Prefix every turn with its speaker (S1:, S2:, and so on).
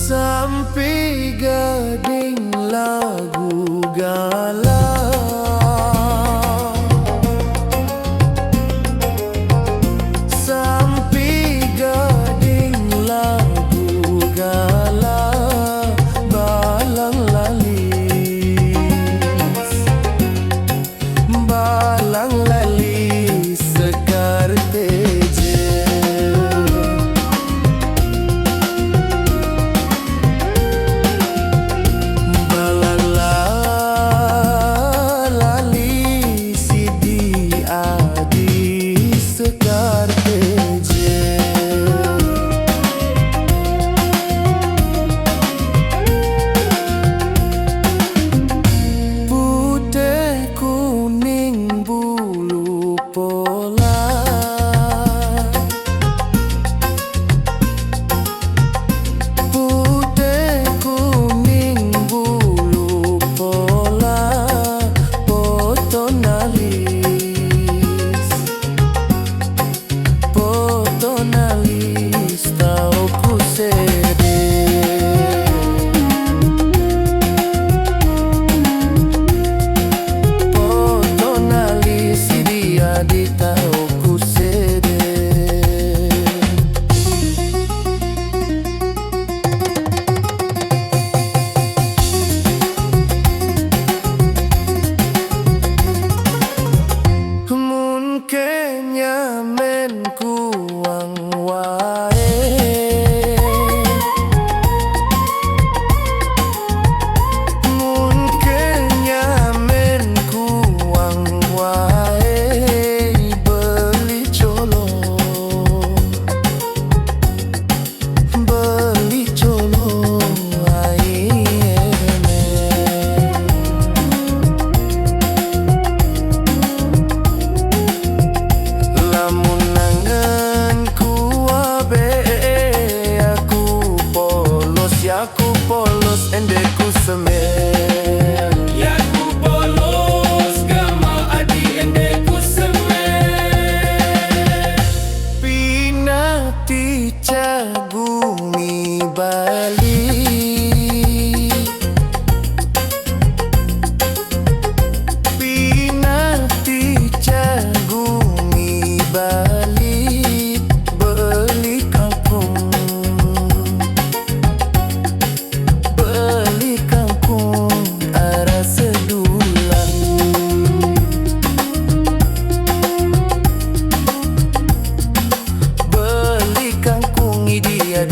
S1: Sampai gading lagu galau, sampai gading lagu galau, balang lalis sekar teje. Kenya men kuang wae, mun Kenya men kuang wae, beli colo aku polos endeku semen,
S2: ya ku polos gamal adi endeku semen.
S1: Pinati cagumi Bali, pinati cagumi Bali, beli kangkung arah sedulan. Beli kangkung dia